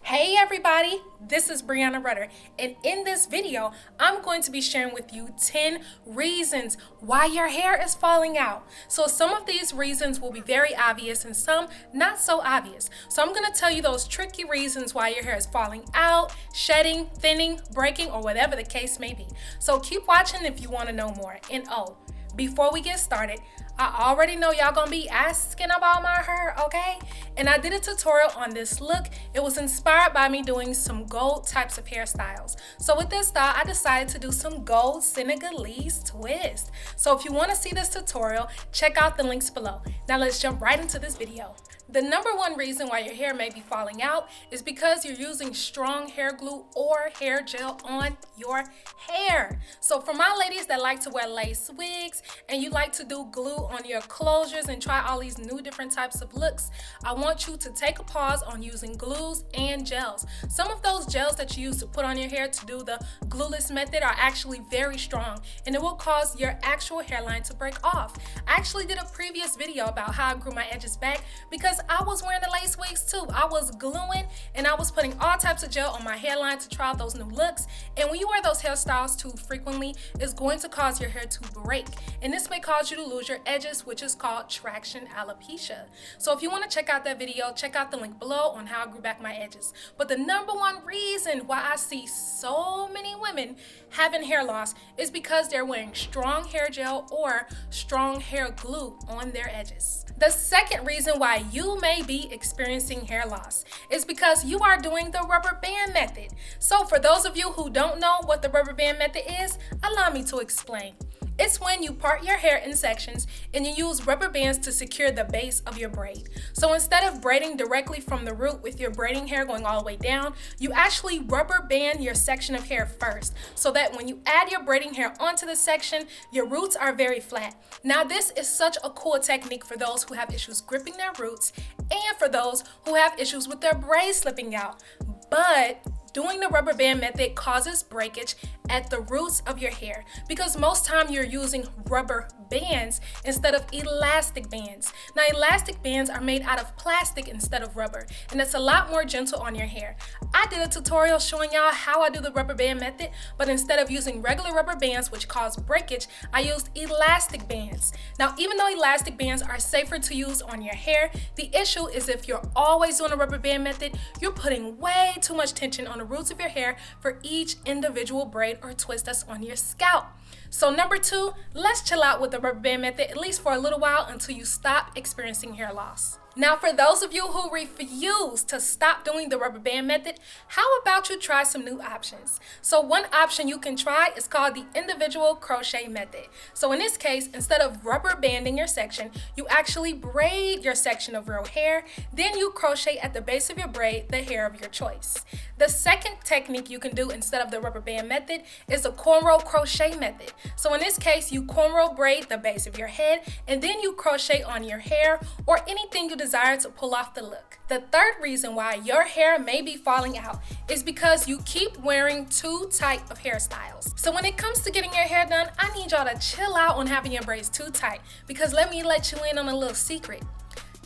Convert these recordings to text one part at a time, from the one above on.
Hey everybody, this is Brianna Rutter, and in this video, I'm going to be sharing with you 10 reasons why your hair is falling out. So some of these reasons will be very obvious and some not so obvious. So I'm going to tell you those tricky reasons why your hair is falling out, shedding, thinning, breaking, or whatever the case may be. So keep watching if you want to know more. And before we get started, I already know y'all gonna be asking about my hair, okay? And I did a tutorial on this look. It was inspired by me doing some gold types of hairstyles. So with this style, I decided to do some gold Senegalese twist. So if you wanna see this tutorial, check out the links below. Now let's jump right into this video. The number one reason why your hair may be falling out is because you're using strong hair glue or hair gel on your hair. So for my ladies that like to wear lace wigs and you like to do glue on your closures and try all these new different types of looks, I want you to take a pause on using glues and gels. Some of those gels that you use to put on your hair to do the glueless method are actually very strong and it will cause your actual hairline to break off. I actually did a previous video about how I grew my edges back because I was wearing the lace wigs too. I was gluing and I was putting all types of gel on my hairline to try out those new looks. And when you wear those hairstyles too frequently, it's going to cause your hair to break. And this may cause you to lose your edges, which is called traction alopecia. So if you want to check out that video, check out the link below on how I grew back my edges. But the number one reason why I see so many women having hair loss is because they're wearing strong hair gel or strong hair glue on their edges. The second reason why you may be experiencing hair loss is because you are doing the rubber band method. So for those of you who don't know what the rubber band method is, allow me to explain. It's when you part your hair in sections and you use rubber bands to secure the base of your braid. So instead of braiding directly from the root with your braiding hair going all the way down, you actually rubber band your section of hair first so that when you add your braiding hair onto the section, your roots are very flat. Now this is such a cool technique for those who have issues gripping their roots and for those who have issues with their braids slipping out. But doing the rubber band method causes breakage at the roots of your hair because most time you're using rubber bands instead of elastic bands. Now elastic bands are made out of plastic instead of rubber and it's a lot more gentle on your hair. I did a tutorial showing y'all how I do the rubber band method, but instead of using regular rubber bands which cause breakage, I used elastic bands. Now even though elastic bands are safer to use on your hair, the issue is if you're always doing a rubber band method, you're putting way too much tension on the roots of your hair for each individual braid or twist that's on your scalp. So number two, let's chill out with the rubber band method at least for a little while until you stop experiencing hair loss. Now for those of you who refuse to stop doing the rubber band method, how about you try some new options? So one option you can try is called the individual crochet method. So in this case, instead of rubber banding your section, you actually braid your section of real hair, then you crochet at the base of your braid the hair of your choice. The second technique you can do instead of the rubber band method is the cornrow crochet method. So in this case, you cornrow braid the base of your head and then you crochet on your hair or anything you desire to pull off the look. The third reason why your hair may be falling out is because you keep wearing too tight of hairstyles. So when it comes to getting your hair done, I need y'all to chill out on having your braids too tight because let me let you in on a little secret.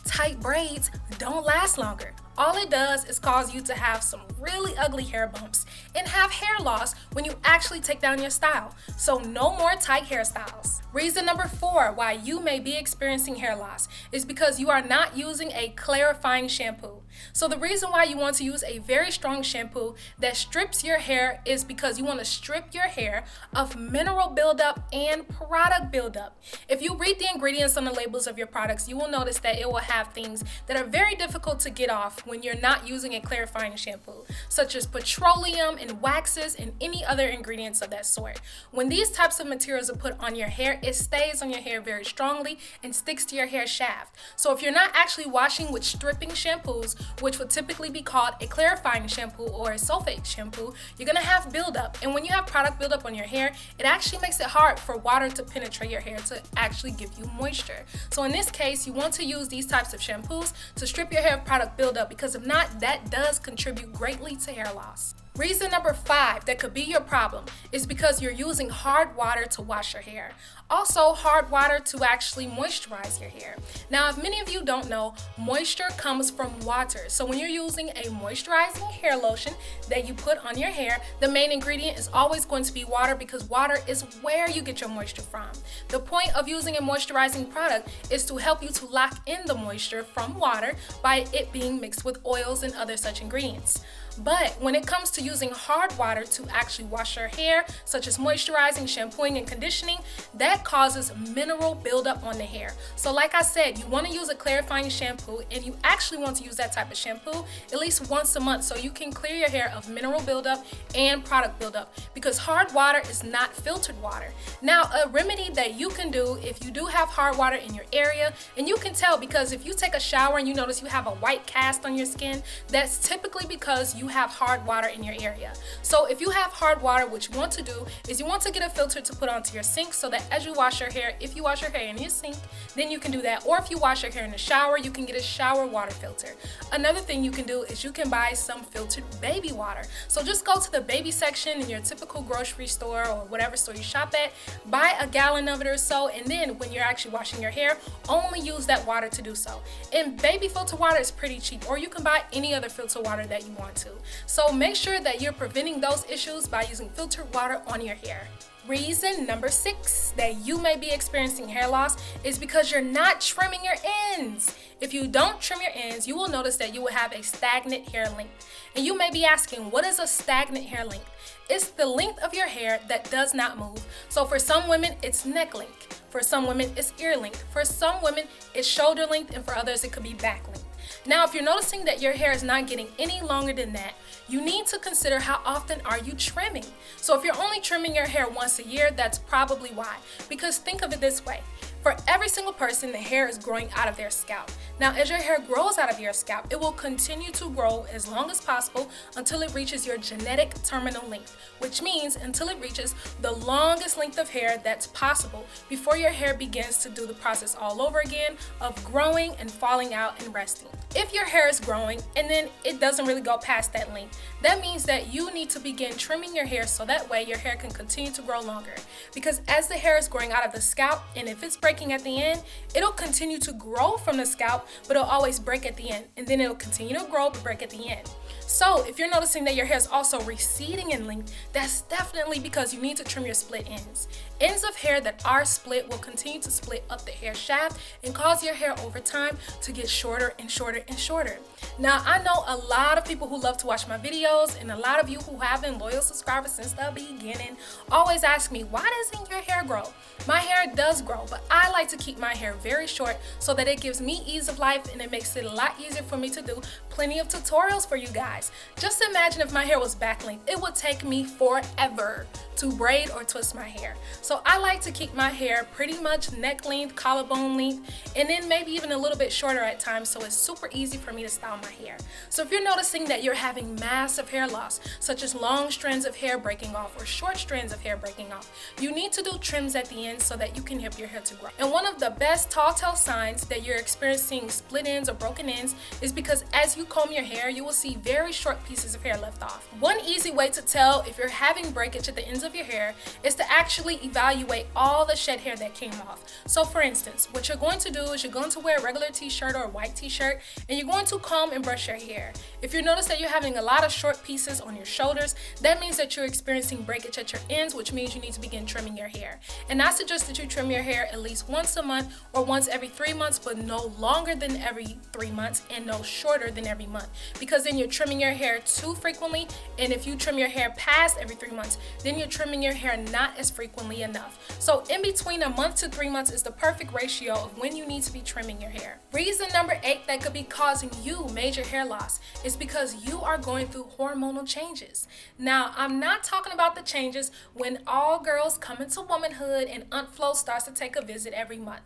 Tight braids don't last longer. All it does is cause you to have some really ugly hair bumps and have hair loss when you actually take down your style. So no more tight hairstyles. Reason number four why you may be experiencing hair loss is because you are not using a clarifying shampoo. So the reason why you want to use a very strong shampoo that strips your hair is because you want to strip your hair of mineral buildup and product buildup. If you read the ingredients on the labels of your products, you will notice that it will have things that are very difficult to get off when you're not using a clarifying shampoo, such as petroleum and waxes and any other ingredients of that sort. When these types of materials are put on your hair, it stays on your hair very strongly and sticks to your hair shaft. So if you're not actually washing with stripping shampoos, which would typically be called a clarifying shampoo or a sulfate shampoo, you're gonna have buildup. And when you have product buildup on your hair, it actually makes it hard for water to penetrate your hair to actually give you moisture. So in this case, you want to use these types of shampoos to strip your hair of product buildup because if not, that does contribute greatly to hair loss. Reason number 5 that could be your problem is because you're using hard water to wash your hair. Also, hard water to actually moisturize your hair. Now, if many of you don't know, moisture comes from water. So when you're using a moisturizing hair lotion that you put on your hair, the main ingredient is always going to be water because water is where you get your moisture from. The point of using a moisturizing product is to help you to lock in the moisture from water by it being mixed with oils and other such ingredients. But when it comes to using hard water to actually wash your hair, such as moisturizing, shampooing, and conditioning, that causes mineral buildup on the hair. So like I said, you want to use a clarifying shampoo, and you actually want to use that type of shampoo at least once a month so you can clear your hair of mineral buildup and product buildup, because hard water is not filtered water. Now, a remedy that you can do if you do have hard water in your area, and you can tell because if you take a shower and you notice you have a white cast on your skin, that's typically because you have hard water in your area. So if you have hard water, what you want to do is you want to get a filter to put onto your sink so that as you wash your hair, if you wash your hair in your sink, then you can do that. Or if you wash your hair in the shower, you can get a shower water filter. Another thing you can do is you can buy some filtered baby water. So just go to the baby section in your typical grocery store or whatever store you shop at, buy a gallon of it or so, and then when you're actually washing your hair, only use that water to do so. And baby filter water is pretty cheap, or you can buy any other filter water that you want to. So make sure that you're preventing those issues by using filtered water on your hair. Reason number 6 that you may be experiencing hair loss is because you're not trimming your ends. If you don't trim your ends, you will notice that you will have a stagnant hair length. And you may be asking, what is a stagnant hair length? It's the length of your hair that does not move. So for some women, it's neck length. For some women, it's ear length. For some women, it's shoulder length, and for others, it could be back length. Now, if you're noticing that your hair is not getting any longer than that, you need to consider how often are you trimming. So if you're only trimming your hair once a year, that's probably why. Because think of it this way. For every single person, the hair is growing out of their scalp. Now, as your hair grows out of your scalp, it will continue to grow as long as possible until it reaches your genetic terminal length, which means until it reaches the longest length of hair that's possible before your hair begins to do the process all over again of growing and falling out and resting. If your hair is growing and then it doesn't really go past that length, that means that you need to begin trimming your hair so that way your hair can continue to grow longer. Because as the hair is growing out of the scalp, and if it's breaking at the end, it'll continue to grow from the scalp, but it'll always break at the end, and then it'll continue to grow but break at the end. So if you're noticing that your hair is also receding in length, that's definitely because you need to trim your split ends. Ends of hair that are split will continue to split up the hair shaft and cause your hair over time to get shorter and shorter and shorter. Now, I know a lot of people who love to watch my videos, and a lot of you who have been loyal subscribers since the beginning always ask me, why doesn't your hair grow? My hair does grow, but I like to keep my hair very short so that it gives me ease of life, and it makes it a lot easier for me to do plenty of tutorials for you guys. Just imagine if my hair was back length. It would take me forever to braid or twist my hair. So I like to keep my hair pretty much neck length, collarbone length, and then maybe even a little bit shorter at times, so it's super easy for me to style my hair. So if you're noticing that you're having massive hair loss, such as long strands of hair breaking off or short strands of hair breaking off, you need to do trims at the end so that you can help your hair to grow. And one of the best telltale signs that you're experiencing split ends or broken ends is because as you comb your hair, you will see very short pieces of hair left off. One easy way to tell if you're having breakage at the ends of your hair is to actually evaluate all the shed hair that came off. So for instance, what you're going to do is you're going to wear a regular t-shirt or a white t-shirt, and you're going to comb and brush your hair. If you notice that you're having a lot of short pieces on your shoulders, that means that you're experiencing breakage at your ends, which means you need to begin trimming your hair. And I suggest that you trim your hair at least once a month or once every 3 months, but no longer than every 3 months and no shorter than every month, because then you're trimming your hair too frequently, and if you trim your hair past every 3 months, then you're trimming your hair not as frequently enough. So in between a month to 3 months is the perfect ratio of when you need to be trimming your hair. Reason number 8 that could be causing you major hair loss is because you are going through hormonal changes. Now, I'm not talking about the changes when all girls come into womanhood and Aunt Flo starts to take a visit every month.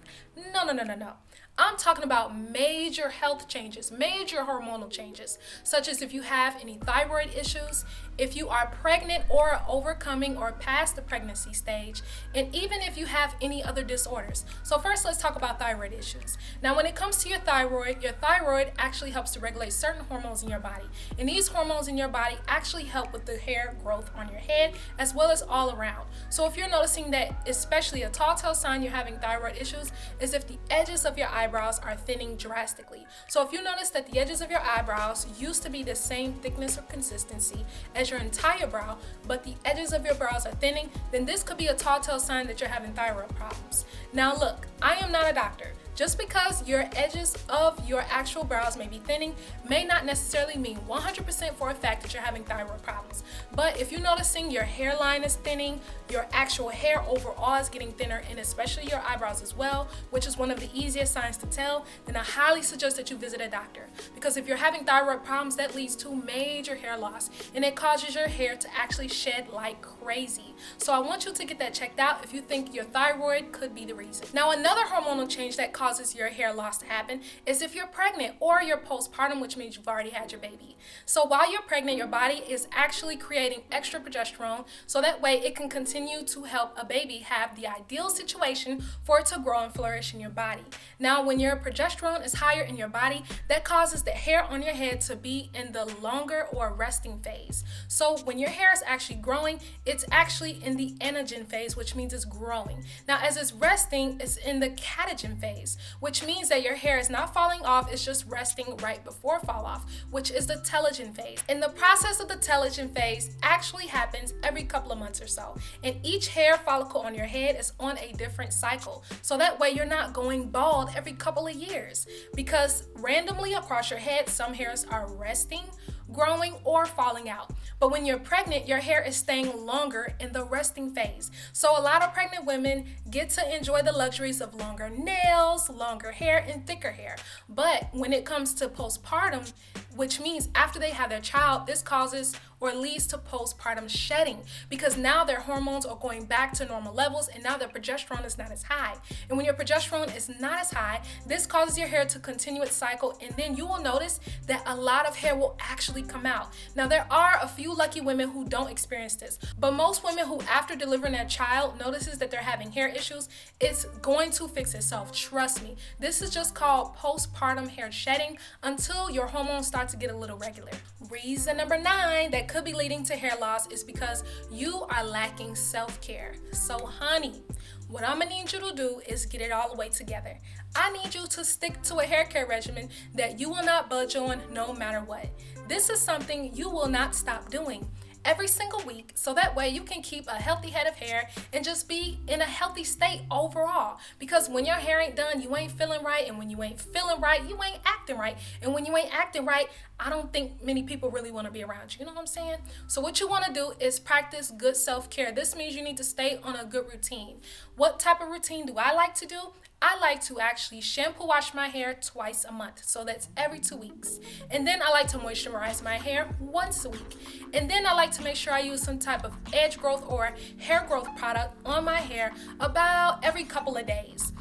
No. I'm talking about major health changes, major hormonal changes, such as if you have any thyroid issues, if you are pregnant or overcoming or past the pregnancy stage, and even if you have any other disorders. So first, let's talk about thyroid issues. Now, when it comes to your thyroid actually helps to regulate certain hormones in your body. And these hormones in your body actually help with the hair growth on your head as well as all around. So if you're noticing that, especially a telltale sign you're having thyroid issues is if the edges of your eyebrows are thinning drastically. So if you notice that the edges of your eyebrows used to be the same thickness or consistency as your entire brow, but the edges of your brows are thinning, then this could be a telltale sign that you're having thyroid problems. Now look, I am not a doctor. Just because your edges of your actual brows may be thinning may not necessarily mean 100% for a fact that you're having thyroid problems. But if you're noticing your hairline is thinning, your actual hair overall is getting thinner, and especially your eyebrows as well, which is one of the easiest signs to tell, then I highly suggest that you visit a doctor. Because if you're having thyroid problems, that leads to major hair loss, and it causes your hair to actually shed like crazy. So I want you to get that checked out if you think your thyroid could be the reason. Now, another hormonal change that causes your hair loss to happen is if you're pregnant or you're postpartum, which means you've already had your baby. So while you're pregnant, your body is actually creating extra progesterone, so that way it can continue to help a baby have the ideal situation for it to grow and flourish in your body. Now, when your progesterone is higher in your body, that causes the hair on your head to be in the longer or resting phase. So when your hair is actually growing, it's actually in the anagen phase, which means it's growing. Now, as it's resting, it's in the catagen phase, which means that your hair is not falling off, it's just resting right before fall off, which is the telogen phase. And the process of the telogen phase actually happens every couple of months or so. And each hair follicle on your head is on a different cycle. So that way you're not going bald every couple of years, because randomly across your head, some hairs are resting, growing, or falling out. But when you're pregnant, your hair is staying longer in the resting phase. So a lot of pregnant women get to enjoy the luxuries of longer nails, longer hair, and thicker hair. But when it comes to postpartum, which means after they have their child, this causes or leads to postpartum shedding, because now their hormones are going back to normal levels and now their progesterone is not as high. And when your progesterone is not as high, this causes your hair to continue its cycle, and then you will notice that a lot of hair will actually come out. Now, there are a few lucky women who don't experience this, but most women who after delivering their child notices that they're having hair issues, it's going to fix itself. Trust me. This is just called postpartum hair shedding until your hormones start to get a little regular. Reason number 9 that could be leading to hair loss is because you are lacking self-care. So honey, what I'm gonna need you to do is get it all the way together. I need you to stick to a hair care regimen that you will not budge on no matter what. This is something you will not stop doing every single week, so that way you can keep a healthy head of hair and just be in a healthy state overall. Because when your hair ain't done, you ain't feeling right, and when you ain't feeling right, you ain't acting right, and when you ain't acting right, I don't think many people really want to be around you. You know what I'm saying? So what you want to do is practice good self-care. This means you need to stay on a good routine. What type of routine do I like to do? I like to actually shampoo wash my hair twice a month, so that's every 2 weeks. And then I like to moisturize my hair once a week. And then I like to make sure I use some type of edge growth or hair growth product on my hair about every couple of days.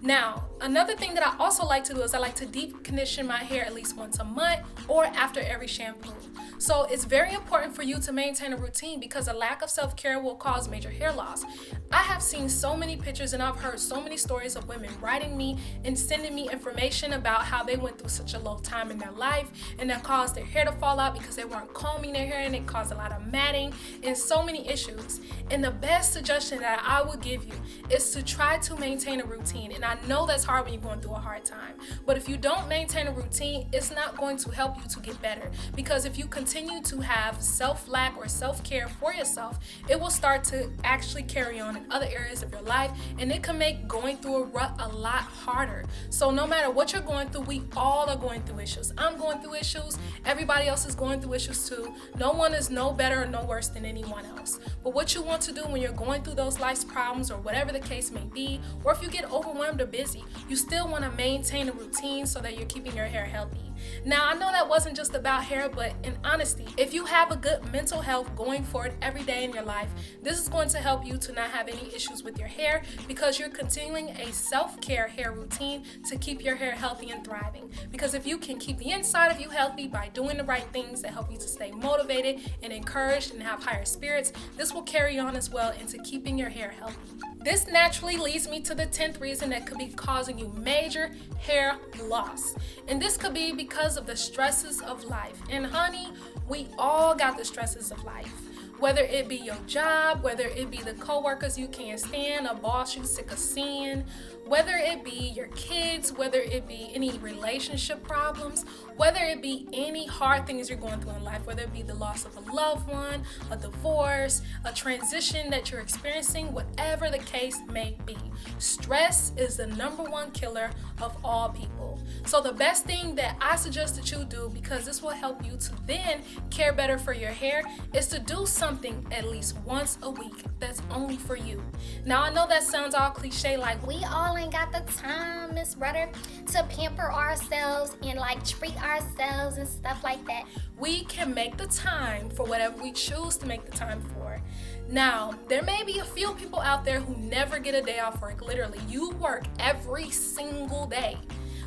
Now, another thing that I also like to do is I like to deep condition my hair at least once a month or after every shampoo. So it's very important for you to maintain a routine, because a lack of self-care will cause major hair loss. I have seen so many pictures and I've heard so many stories of women writing me and sending me information about how they went through such a low time in their life, and that caused their hair to fall out because they weren't combing their hair, and it caused a lot of matting and so many issues. And the best suggestion that I would give you is to try to maintain a routine. And I know that's hard when you're going through a hard time, but if you don't maintain a routine, it's not going to help you to get better, because if you continue to have self-lack or self-care for yourself, it will start to actually carry on in other areas of your life, and it can make going through a rut a lot harder. So no matter what you're going through, we all are going through issues. I'm going through issues. Everybody else is going through issues too. No one is no better or no worse than anyone else. But what you want to do when you're going through those life's problems, or whatever the case may be, or if you get overwhelmed or busy, you still want to maintain a routine so that you're keeping your hair healthy. Now, I know that wasn't just about hair, but in honesty, if you have a good mental health going forward every day in your life, this is going to help you to not have any issues with your hair because you're continuing a self-care hair routine to keep your hair healthy and thriving. Because if you can keep the inside of you healthy by doing the right things that help you to stay motivated and encouraged and have higher spirits, this will carry on as well into keeping your hair healthy. This naturally leads me to the 10th reason that could be causing you major hair loss. And this could be because of the stresses of life. And honey, we all got the stresses of life. Whether it be your job, whether it be the coworkers you can't stand, a boss you sick of seeing, whether it be your kids, whether it be any relationship problems, whether it be any hard things you're going through in life, whether it be the loss of a loved one, a divorce, a transition that you're experiencing, whatever the case may be. Stress is the #1 killer of all people. So the best thing that I suggest that you do, because this will help you to then care better for your hair, is to do something at least once a week that's only for you. Now, I know that sounds all cliche, like We all ain't got the time, Miss Rudder, to pamper ourselves and like treat ourselves and stuff like that. we can make the time for whatever we choose to make the time for. Now, there may be a few people out there who never get a day off work. Literally, you work every single day.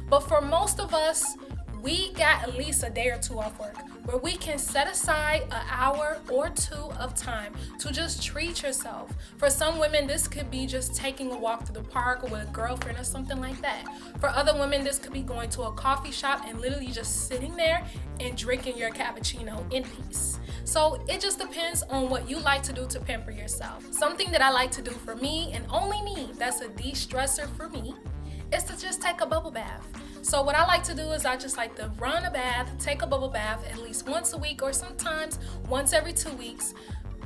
But for most of us, we got at least a day or two off work where we can set aside an hour or two of time to just treat yourself. For some women, this could be just taking a walk through the park or with a girlfriend or something like that. For other women, this could be going to a coffee shop and literally just sitting there and drinking your cappuccino in peace. So it just depends on what you like to do to pamper yourself. Something that I like to do for me, and only me, that's a de-stressor for me, is to just take a bubble bath. So what I like to do is I just like to run a bath, take a bubble bath at least once a week or sometimes once every 2 weeks.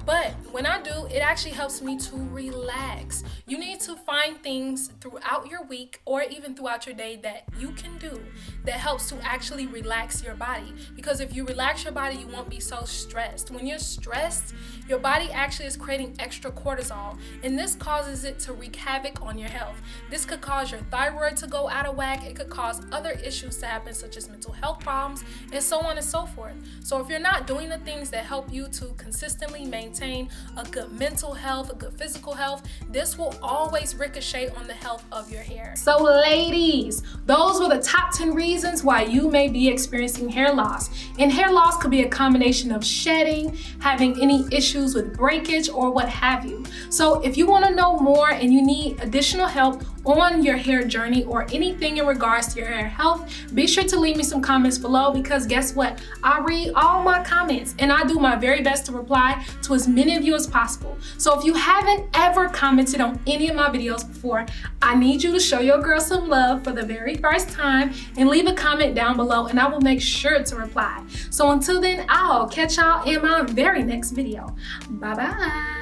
But when I do, it actually helps me to relax. You need to find things throughout your week or even throughout your day that you can do that helps to actually relax your body. Because if you relax your body, you won't be so stressed. When you're stressed, your body actually is creating extra cortisol, and this causes it to wreak havoc on your health. This could cause your thyroid to go out of whack. It could cause other issues to happen, such as mental health problems and so on and so forth. So if you're not doing the things that help you to consistently maintain a good mental health, a good physical health, this will always ricochet on the health of your hair. So ladies, those were the top 10 reasons why you may be experiencing hair loss. And hair loss could be a combination of shedding, having any issues with breakage, or what have you. So if you want to know more and you need additional help on your hair journey or anything in regards to your hair health, be sure to leave me some comments below, because guess what? I read all my comments and I do my very best to reply to as many of you as possible. So if you haven't ever commented on any of my videos before, I need you to show your girl some love for the very first time and leave a comment down below, and I will make sure to reply. So until then, I'll catch y'all in my very next video. Bye bye.